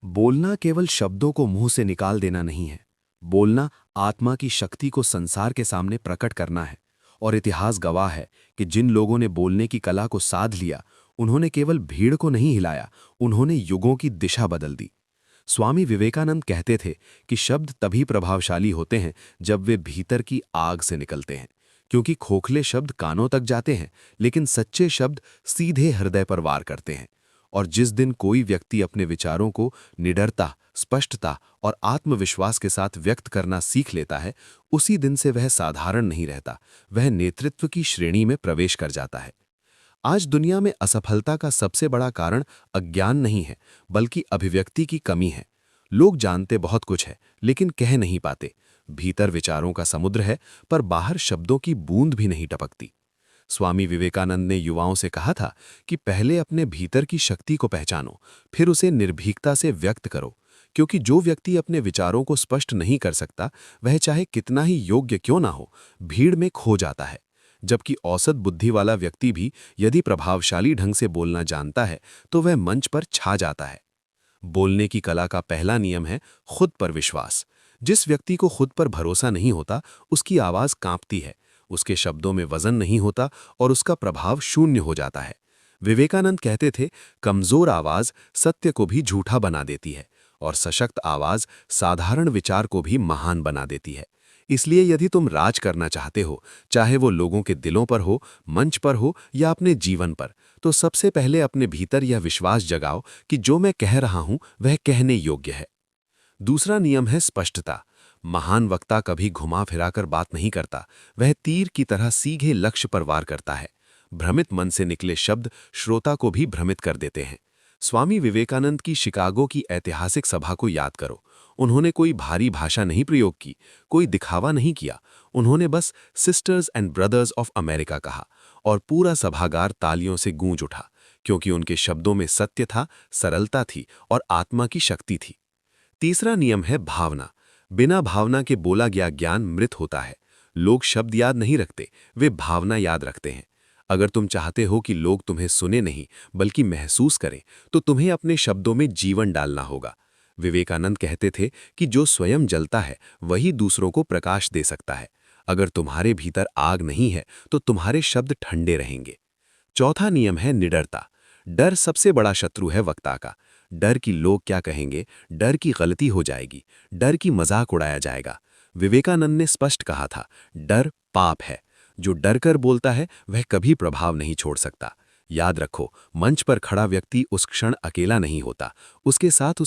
बोलना केवल शब्दों को मुंह से निकाल देना नहीं है। बोलना आत्मा की शक्ति को संसार के सामने प्रकट करना है। और इतिहास गवाह है कि जिन लोगों ने बोलने की कला को साध लिया, उन्होंने केवल भीड़ को नहीं हिलाया, उन्होंने युगों की दिशा बदल दी। स्वामी विवेकानंद कहते थे कि शब्द तभी प्रभावशाली होते हैं जब वे भीतर की आग से निकलते हैं, क्योंकि खोखले शब्द कानों तक जाते हैं, लेकिन सच्चे शब्द सीधे हृदय पर वार करते हैं। और जिस दिन कोई व्यक्ति अपने विचारों को निडरता, स्पष्टता और आत्मविश्वास के साथ व्यक्त करना सीख लेता है, उसी दिन से वह साधारण नहीं रहता, वह नेतृत्व की श्रेणी में प्रवेश कर जाता है। आज दुनिया में असफलता का सबसे बड़ा कारण अज्ञान नहीं है, बल्कि अभिव्यक्ति की कमी है। लोग जानते बहुत कुछ है, लेकिन कह नहीं पाते। भीतर विचारों का समुद्र है, पर बाहर शब्दों की बूंद भी नहीं टपकती। स्वामी विवेकानंद ने युवाओं से कहा था कि पहले अपने भीतर की शक्ति को पहचानो, फिर उसे निर्भीकता से व्यक्त करो, क्योंकि जो व्यक्ति अपने विचारों को स्पष्ट नहीं कर सकता, वह चाहे कितना ही योग्य क्यों ना हो, भीड़ में खो जाता है। जबकि औसत बुद्धि वाला व्यक्ति भी यदि प्रभावशाली ढंग से बोलना जानता है, तो वह मंच पर छा जाता है। बोलने की कला का पहला नियम है खुद पर विश्वास। जिस व्यक्ति को खुद पर भरोसा नहीं होता, उसकी आवाज कांपती है, उसके शब्दों में वजन नहीं होता और उसका प्रभाव शून्य हो जाता है। विवेकानंद कहते थे, कमजोर आवाज सत्य को भी झूठा बना देती है और सशक्त आवाज साधारण विचार को भी महान बना देती है। इसलिए यदि तुम राज करना चाहते हो, चाहे वो लोगों के दिलों पर हो, मंच पर हो या अपने जीवन पर, तो सबसे पहले अपने भीतर यह विश्वास जगाओ कि जो मैं कह रहा हूं वह कहने योग्य है। दूसरा नियम है स्पष्टता। महान वक्ता कभी घुमा फिराकर बात नहीं करता, वह तीर की तरह सीधे लक्ष्य पर वार करता है। भ्रमित मन से निकले शब्द श्रोता को भी भ्रमित कर देते हैं। स्वामी विवेकानंद की शिकागो की ऐतिहासिक सभा को याद करो। उन्होंने कोई भारी भाषा नहीं प्रयोग की, कोई दिखावा नहीं किया। उन्होंने बस sisters and brothers of America कहा और पूरा सभागार तालियों से गूंज उठा, क्योंकि उनके शब्दों में सत्य था, सरलता थी और आत्मा की शक्ति थी। तीसरा नियम है भावना। बिना भावना के बोला गया ज्ञान मृत होता है। लोग शब्द याद नहीं रखते, वे भावना याद रखते हैं। अगर तुम चाहते हो कि लोग तुम्हें सुने नहीं बल्कि महसूस करें, तो तुम्हें अपने शब्दों में जीवन डालना होगा। विवेकानंद कहते थे कि जो स्वयं जलता है वही दूसरों को प्रकाश दे सकता है। अगर तुम्हारे भीतर आग नहीं है तो तुम्हारे शब्द ठंडे रहेंगे। चौथा नियम है निडरता। डर सबसे बड़ा शत्रु है वक्ता का। डर कि लोग क्या कहेंगे, डर की गलती हो जाएगी, डर की मजाक उड़ाया जाएगा। विवेकानंद ने स्पष्ट कहा था, डर पाप है। जो डर कर बोलता है वह कभी प्रभाव नहीं छोड़ सकता। याद रखो, मंच पर खड़ा व्यक्ति उस क्षण अकेला नहीं होता, उसके साथ उस